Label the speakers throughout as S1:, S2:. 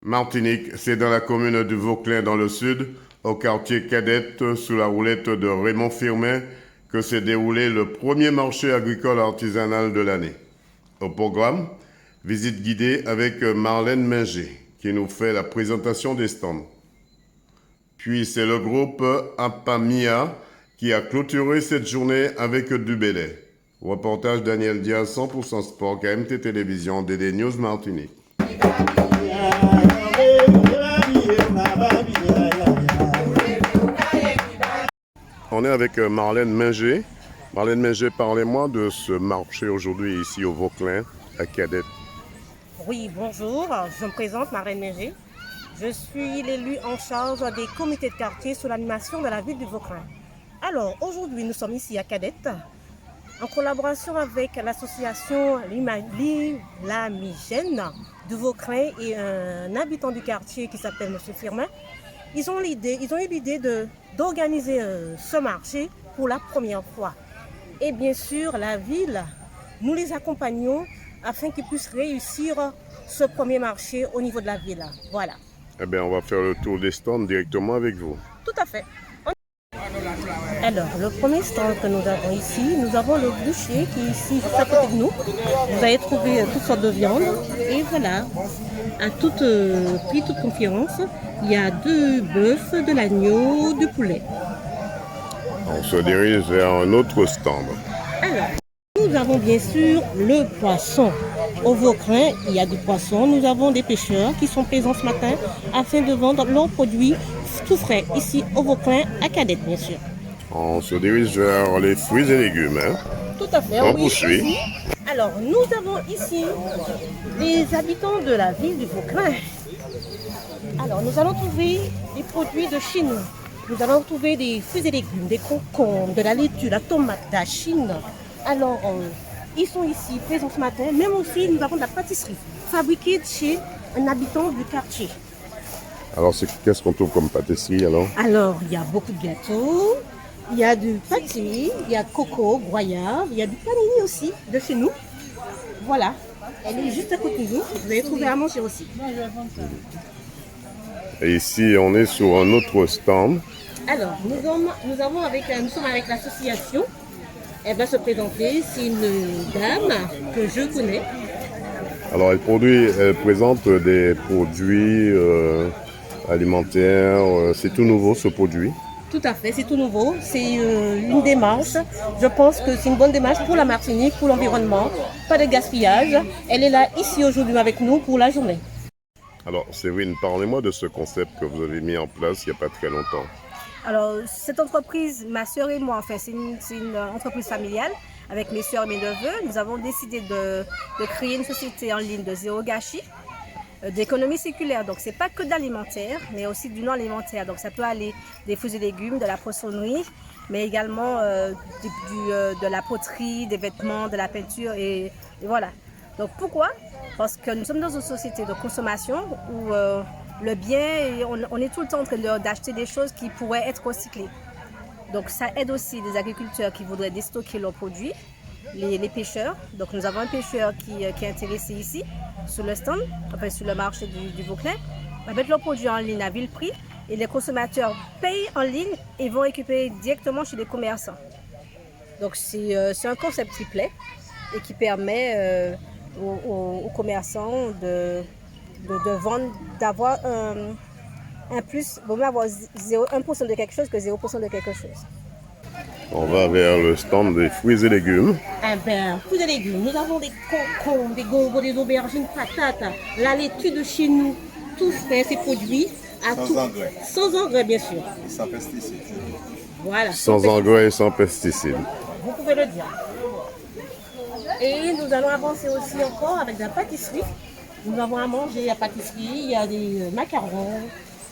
S1: Martinique, c'est dans la commune de Vauclin dans le sud, au quartier Cadette, sous la houlette de Raymond Firmin, que s'est déroulé le premier marché agricole artisanal de l'année. Au programme, visite guidée avec Marlène Minger, qui nous fait la présentation des stands. Puis c'est le groupe Apamia qui a clôturé cette journée avec du Belay. Reportage Daniel Diaz, 100% Sport, KMT Télévision, DD News Martinique. On est avec Marlène Minger. Marlène Minger, parlez-moi de ce marché aujourd'hui ici au Vauclin, à Cadette.
S2: Oui, bonjour, je me présente Marlène Minger. Je suis l'élue en charge des comités de quartier sous l'animation de la ville du Vauclin. Alors, aujourd'hui, nous sommes ici à Cadette, en collaboration avec l'association L'Amigène du Vauclin et un habitant du quartier qui s'appelle M. Firmin. Ils ont eu l'idée d'organiser ce marché pour la première fois. Et bien sûr, la ville, nous les accompagnons afin qu'ils puissent réussir ce premier marché au niveau de la ville. Voilà.
S1: Eh bien, on va faire le tour des stands directement avec vous.
S2: Tout à fait. Alors, le premier stand que nous avons ici, nous avons le boucher qui est ici juste à côté de nous. Vous allez trouver toutes sortes de viandes. Et voilà, à toute prix, toute conférence, il y a du bœuf, de l'agneau, du poulet.
S1: On se dirige vers un autre stand.
S2: Alors, nous avons bien sûr le poisson. Au Vauclin, il y a du poisson. Nous avons des pêcheurs qui sont présents ce matin afin de vendre leurs produits tout frais ici au Vauclin, à Cadette, bien sûr.
S1: On se dirige vers les fruits et légumes.
S2: Tout à fait.
S1: On
S2: Oui,
S1: poursuit.
S2: ici. Alors, nous avons ici les habitants de la ville du Vauclin. Alors, nous allons trouver des produits de Chine. Nous allons trouver des fruits et légumes, des concombres, de la laitue, la tomate, de la Chine. Alors, ils sont ici présents ce matin. Même aussi, nous avons de la pâtisserie fabriquée chez un habitant du quartier.
S1: Alors, qu'est-ce qu'on trouve comme pâtisserie alors?
S2: Alors, il y a beaucoup de gâteaux, il y a du pâté, il y a coco, goyave, il y a du panini aussi de chez nous. Voilà, elle est juste à côté de nous. Vous allez trouver à manger aussi.
S1: Et ici, on est sur un autre stand.
S2: Alors, nous sommes avec l'association. Elle va se présenter. C'est une dame que je connais.
S1: Alors, elle présente des produits alimentaires. C'est tout nouveau, ce produit.
S2: Tout à fait, c'est tout nouveau. C'est une démarche. Je pense que c'est une bonne démarche pour la Martinique, pour l'environnement. Pas de gaspillage. Elle est là, ici, aujourd'hui, avec nous pour la journée.
S1: Alors, Séverine, parlez-moi de ce concept que vous avez mis en place il n'y a pas très longtemps.
S3: Alors, cette entreprise, ma soeur et moi, c'est une entreprise familiale avec mes soeurs et mes neveux. Nous avons décidé de créer une société en ligne de zéro gâchis, d'économie circulaire. Donc, c'est pas que d'alimentaire, mais aussi du non alimentaire. Donc, ça peut aller des fruits et légumes, de la poissonnerie, mais également de la poterie, des vêtements, de la peinture et voilà. Donc, pourquoi? Parce que nous sommes dans une société de consommation où le bien, on est tout le temps en train d'acheter des choses qui pourraient être recyclées. Donc ça aide aussi les agriculteurs qui voudraient déstocker leurs produits, les pêcheurs. Donc nous avons un pêcheur qui est intéressé ici, sur le stand, enfin sur le marché du Vauclin, va mettre leurs produits en ligne à vil prix et les consommateurs payent en ligne et vont récupérer directement chez les commerçants. Donc c'est un concept qui plaît et qui permet aux commerçants de vendre, d'avoir un plus, vaut mieux avoir 1% de quelque chose que 0% de quelque chose.
S1: On va vers le stand des fruits et légumes.
S2: Eh bien, fruits et légumes, nous avons des concombres, des gongos, des aubergines, patates, la laitue de chez nous, tout frais, ces produits.
S4: Engrais.
S2: Sans engrais, bien sûr.
S4: Et sans pesticides.
S2: Voilà.
S1: Sans engrais et sans pesticides.
S2: Vous pouvez le dire. Et nous allons avancer aussi encore avec de la pâtisserie. Nous avons à manger la pâtisserie, il y a des macarons,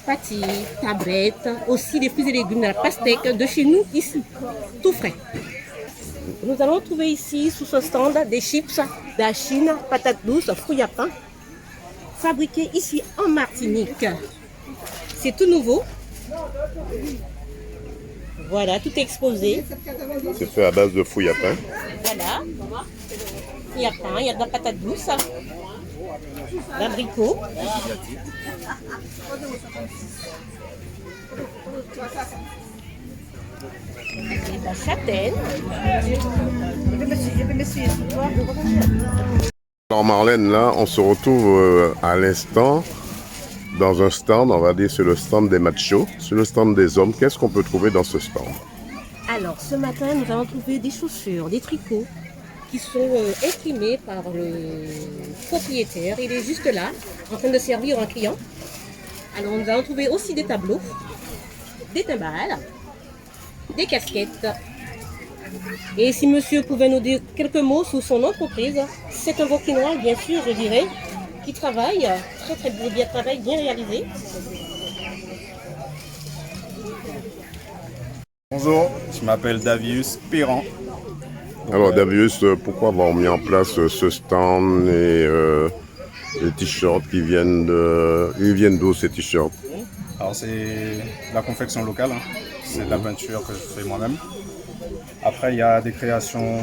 S2: pâtés, tablettes, aussi des fruits et légumes, de la pastèque de chez nous, ici, tout frais. Nous allons trouver ici, sous ce stand, des chips, de la Chine, patates douces, fruits à pain, fabriqués ici en Martinique. C'est tout nouveau. Voilà, tout est exposé.
S1: C'est fait à base de fouilles à pain.
S2: Voilà. Il y a pain, il y a de la patate douce. l'abricot, et la châtaigne.
S1: Alors Marlène, là, on se retrouve à l'instant dans un stand, on va dire c'est le stand des machos, c'est le stand des hommes. Qu'est-ce qu'on peut trouver dans ce stand?
S2: Alors, ce matin, nous avons trouvé des chaussures, des tricots qui sont imprimés par le propriétaire. Il est juste là, en train de servir un client. Alors, nous avons trouvé aussi des tableaux, des timbales, des casquettes. Et si monsieur pouvait nous dire quelques mots sur son entreprise, c'est un Vauclinois, bien sûr, je dirais, qui travaille très bien, travail bien réalisé.
S5: Bonjour, je m'appelle Davius Piran.
S1: Alors Davius, pourquoi avoir mis en place ce stand et les t-shirts qui viennent de... Ils viennent d'où ces t-shirts?
S5: Alors c'est la confection locale, hein. C'est de la peinture que je fais moi-même. Après il y a des créations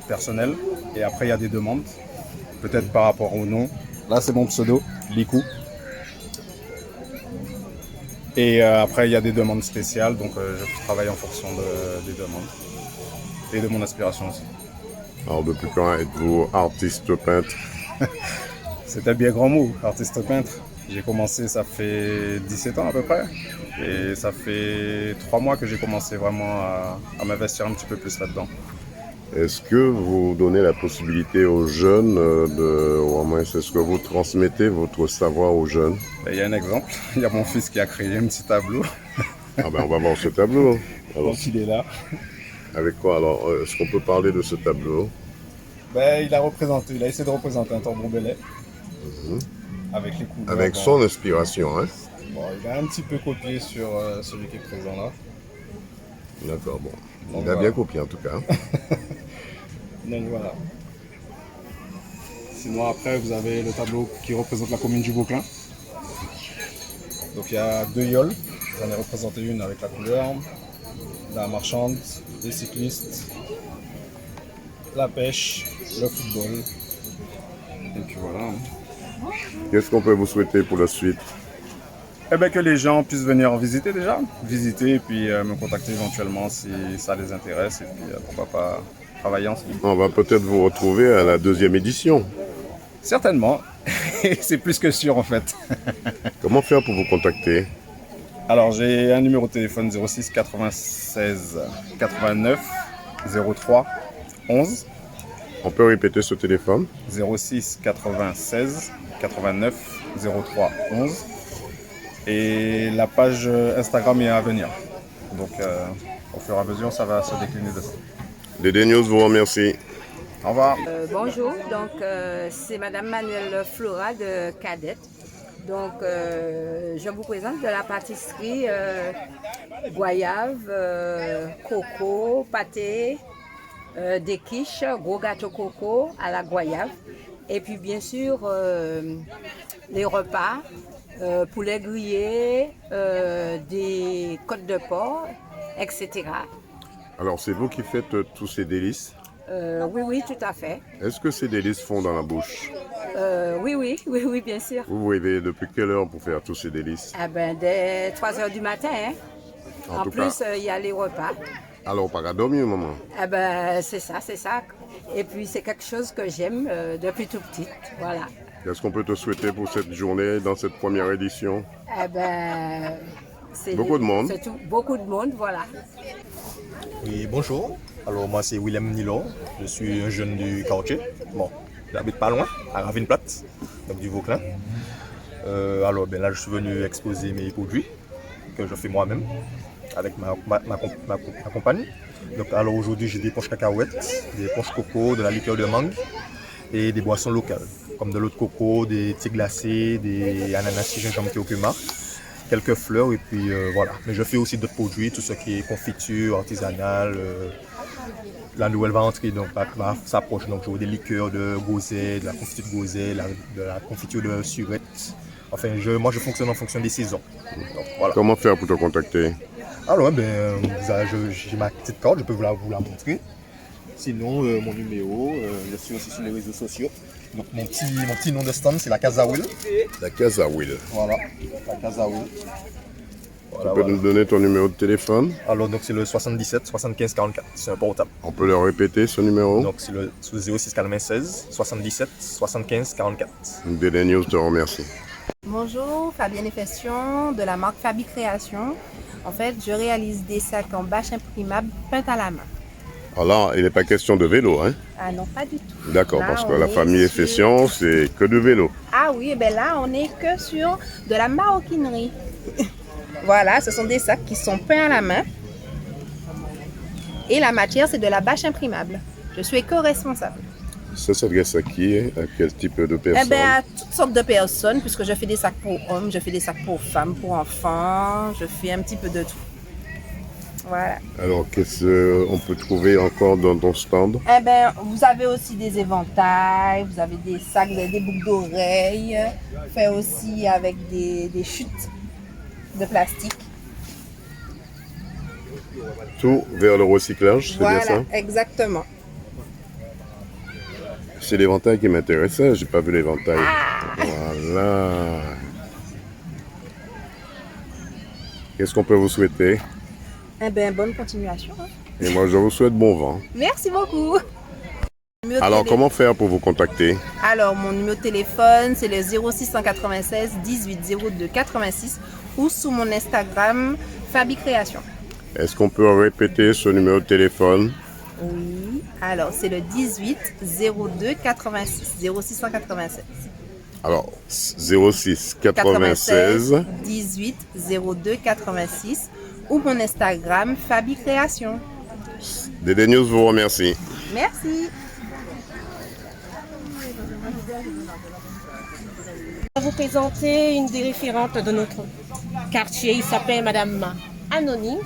S5: personnelles et après il y a des demandes, peut-être par rapport au nom. Là c'est mon pseudo, Likou. Et après il y a des demandes spéciales, donc je travaille en fonction des demandes et de mon inspiration aussi.
S1: Alors depuis quand êtes-vous artiste peintre?
S5: C'est un bien grand mot, artiste peintre. J'ai commencé, ça fait 17 ans à peu près. Et ça fait 3 mois que j'ai commencé vraiment à m'investir un petit peu plus là-dedans.
S1: Est-ce que vous donnez la possibilité aux jeunes ou au moins est-ce que vous transmettez votre savoir aux jeunes?
S5: Il y a un exemple, il y a mon fils qui a créé un petit tableau.
S1: Ah ben on va voir ce tableau. Alors,
S5: Donc il est là.
S1: avec quoi alors? Est-ce qu'on peut parler de ce tableau?
S5: Il a essayé de représenter un tambour belay. Avec les couleurs.
S1: Avec son inspiration, hein?
S5: Bon, il a un petit peu copié sur celui qui est présent là.
S1: D'accord, bon.
S5: Donc,
S1: Il a bien copié en tout cas.
S5: Donc voilà. Sinon après vous avez le tableau qui représente la commune du Vauclin. Donc il y a 2 yoles. J'en ai représenté une avec la couleur, la marchande, les cyclistes, la pêche, le football. Et puis voilà.
S1: Qu'est-ce qu'on peut vous souhaiter pour la suite?
S5: Eh bien que les gens puissent venir visiter déjà, visiter et puis me contacter éventuellement si ça les intéresse et puis pourquoi pas travailler ensemble.
S1: On va peut-être vous retrouver à la 2e édition.
S5: Certainement, c'est plus que sûr en fait.
S1: Comment faire pour vous contacter?
S5: Alors j'ai un numéro de téléphone 06 96 89 03 11.
S1: On peut répéter ce téléphone?
S5: 06 96 89 03 11. Et la page Instagram est à venir. Donc au fur et à mesure ça va se décliner de ça.
S1: DD News vous remercie.
S5: Au revoir.
S3: Bonjour, donc c'est Madame Manuelle Flora de Cadette. Donc je vous présente de la pâtisserie goyave, coco, pâté, des quiches, gros gâteau coco à la goyave. Et puis bien sûr les repas, poulet grillé, des côtes de porc, etc.
S1: Alors c'est vous qui faites tous ces délices?
S3: Oui, tout à fait.
S1: Est-ce que ces délices font dans la bouche?
S3: Oui, bien sûr.
S1: Vous vous réveillez depuis quelle heure pour faire tous ces délices?
S3: Ah ben, dès 3 heures du matin. Hein. En
S1: tout
S3: plus,
S1: cas.
S3: il y a les repas.
S1: Alors pas qu'à dormir, maman.
S3: Ah ben, c'est ça. Et puis, c'est quelque chose que j'aime depuis tout petit. Voilà.
S1: Qu'est-ce qu'on peut te souhaiter pour cette journée, dans cette première édition?
S3: Ah ben, c'est
S1: Beaucoup de monde.
S3: C'est tout, beaucoup de monde, voilà.
S6: Oui, bonjour. Alors moi c'est Willem Nilo, je suis un jeune du quartier. Bon, j'habite pas loin, à Ravine-Plate, donc du Vauclin. Alors là je suis venu exposer mes produits que je fais moi-même avec ma compagne. Donc alors aujourd'hui j'ai des poches cacahuètes, des poches coco, de la liqueur de mangue et des boissons locales, comme de l'eau de coco, des thés glacés, des ananas gingembre curcuma. Quelques fleurs et puis voilà. Mais je fais aussi d'autres produits, tout ce qui est confiture, artisanale. La nouvelle va entrer, donc s'approche. Donc j'aurai des liqueurs de gosée, de la confiture de gosée, de la confiture de surette. Enfin, moi je fonctionne en fonction des saisons. Donc, voilà.
S1: Comment faire pour te contacter?
S6: Alors, j'ai ma petite carte, je peux vous la montrer. Sinon, mon numéro, je suis aussi sur les réseaux sociaux. Donc mon petit nom de stand, c'est la Casa Will.
S1: La Casa Will.
S6: Voilà, la Casa Will. Voilà,
S1: Tu peux nous donner ton numéro de téléphone?
S6: Alors donc c'est le 77 75 44, c'est un portable.
S1: On peut le répéter, ce numéro?
S6: Donc c'est le 06 96 77 75 44.
S1: DD News te remercie.
S7: Bonjour, Fabienne Festion de la marque Fabi Création. En fait, je réalise des sacs en bâche imprimable peintes à la main.
S1: Alors, il n'est pas question de vélo, hein?
S7: Ah non, pas du tout.
S1: D'accord,
S7: Là,
S1: parce que
S7: on
S1: la
S7: est
S1: famille
S7: sur-
S1: Fession, c'est que du vélo.
S7: Ah oui, ben là, on n'est que sur de la maroquinerie. Voilà, ce sont des sacs qui sont peints à la main. Et la matière, c'est de la bâche imprimable. Je suis éco-responsable.
S1: Ça s'adresse à qui? À quel type de
S7: Eh
S1: personne?
S7: bien, à toutes sortes de personnes, puisque je fais des sacs pour hommes, je fais des sacs pour femmes, pour enfants, je fais un petit peu de tout. Voilà.
S1: Alors, qu'est-ce qu'on peut trouver encore dans ton stand?
S7: Eh bien, vous avez aussi des éventails, vous avez des sacs, des boucles d'oreilles, fait aussi avec des chutes de plastique.
S1: Tout vers le recyclage, c'est
S7: Voilà,
S1: bien ça?
S7: exactement.
S1: C'est l'éventail qui m'intéressait, j'ai pas vu l'éventail. Voilà. Qu'est-ce qu'on peut vous souhaiter?
S7: Eh bien, bonne continuation. Hein.
S1: Et moi, je vous souhaite bon vent.
S7: Merci beaucoup. Numéro de
S1: Alors,
S7: télé-
S1: comment faire pour vous contacter?
S7: Alors, mon numéro de téléphone, c'est le 0696 18 02 86 ou sous mon Instagram, Fabi Création.
S1: Est-ce qu'on peut répéter ce numéro de téléphone?
S7: Oui, alors c'est le 18 02 86 0696
S1: Alors, 06 96.
S7: 18 02 86 ou mon Instagram Fabi Création.
S1: DD News vous remercie.
S7: Merci.
S2: Je vais vous présenter une des référentes de notre quartier. Il s'appelle Madame Anony.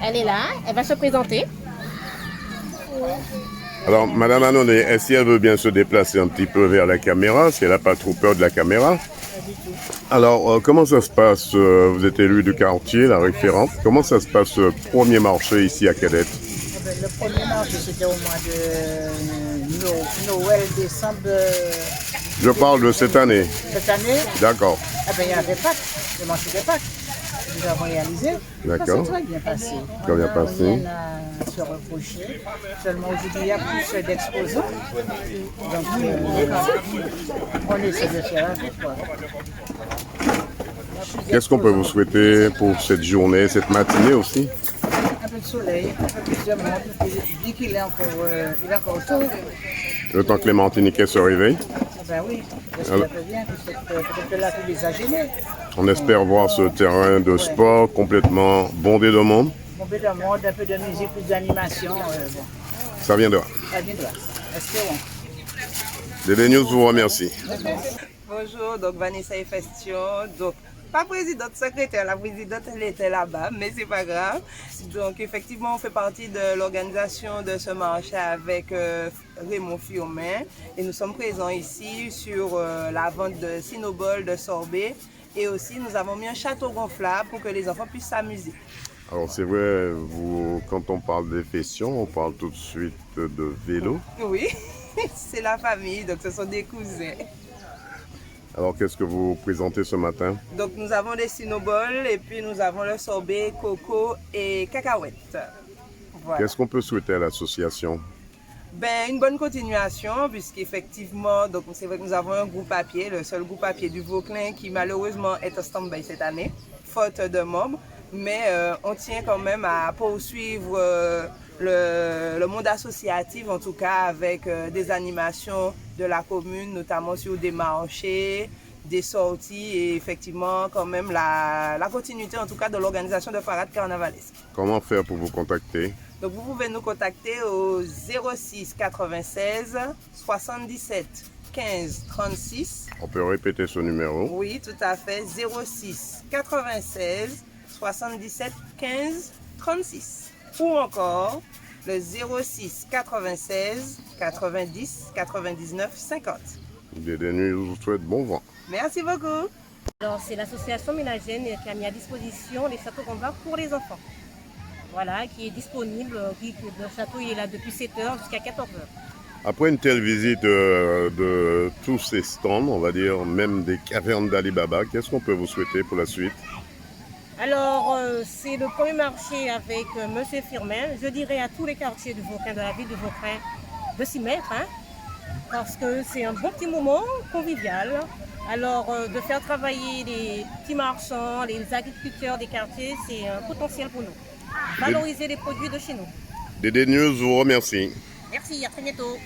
S2: Elle est là, elle va se présenter.
S1: Alors, Madame Anone, est-ce qu'elle veut bien se déplacer un petit peu vers la caméra, si elle n'a pas trop peur de la caméra? Alors, comment ça se passe? Vous êtes élue du quartier, la référente. Comment ça se passe, ce premier marché ici à Cadette?
S8: Le premier marché, c'était au mois de Noël, décembre
S1: Je parle de cette année.
S8: cette année.
S1: D'accord.
S8: Eh ben, il y avait Pâques, le marché des Pâques. Nous avons réalisé.
S1: D'accord.
S8: Ça s'est très bien passé.
S1: Très bien passé.
S8: Rien à se reprocher. Seulement aujourd'hui, il y a plus d'exposants. Donc, on essaie de faire avec quoi.
S1: Qu'est-ce qu'on peut vous souhaiter pour cette journée, cette matinée aussi?
S8: Un peu de soleil, un peu plus de monde. Il dit qu'il est encore tôt.
S1: Le temps que les Martiniquais se réveillent.
S8: Ben oui, j'espère que bien. Peut-être que la pluie les a gênés.
S1: On espère voir ce terrain de sport complètement bondé de monde.
S8: Un peu de monde, un peu de musique, plus d'animation. Bon,
S1: Ça viendra.
S8: ça viendra. Espérons.
S1: DD News vous remercie.
S9: Bonjour, donc Vanessa Festion. Donc, pas présidente, secrétaire, la présidente elle était là-bas, mais c'est pas grave. Donc effectivement, on fait partie de l'organisation de ce marché avec Raymond Firmin et nous sommes présents ici sur la vente de Cinobol, de sorbet et aussi nous avons mis un château gonflable pour que les enfants puissent s'amuser.
S1: Alors c'est vrai, quand on parle des festions, on parle tout de suite de vélo.
S9: Oui, c'est la famille, donc ce sont des cousins.
S1: Alors qu'est-ce que vous présentez ce matin?
S9: Donc nous avons des Cinobol et puis nous avons le sorbet, coco et cacahuètes. Voilà.
S1: Qu'est-ce qu'on peut souhaiter à l'association?
S9: Ben, une bonne continuation, puisqu'effectivement, donc c'est vrai que nous avons un groupe papier, le seul groupe papier du Vauclin qui malheureusement est en stand-by cette année, faute de membres. Mais on tient quand même à poursuivre le monde associatif, en tout cas avec des animations de la commune, notamment sur des marchés, des sorties et effectivement quand même la continuité en tout cas de l'organisation de parades carnavalesques.
S1: Comment faire pour vous contacter?
S9: Donc vous pouvez nous contacter au 06 96 77 15 36.
S1: On peut répéter ce numéro?
S9: Oui, tout à fait. 06 96 77 15 36. Ou encore le 06 96 90 99 50.
S1: DD News vous souhaite bon vent.
S9: Merci beaucoup.
S2: Alors, c'est l'association Ménagène qui a mis à disposition les châteaux Gonflables pour les enfants. Voilà, qui est disponible. Le château il est là depuis 7h jusqu'à 14h.
S1: Après une telle visite de tous ces stands, on va dire même des cavernes d'Alibaba, qu'est-ce qu'on peut vous souhaiter pour la suite?
S2: Alors, c'est le premier marché avec Monsieur Firmin. Je dirais à tous les quartiers de Vautrin, de la ville de Vautrin, de s'y mettre, hein, parce que c'est un bon petit moment convivial. Alors, de faire travailler les petits marchands, les agriculteurs des quartiers, c'est un potentiel pour nous. Valoriser les produits de chez nous.
S1: DD News vous remercie.
S2: Merci, à très bientôt.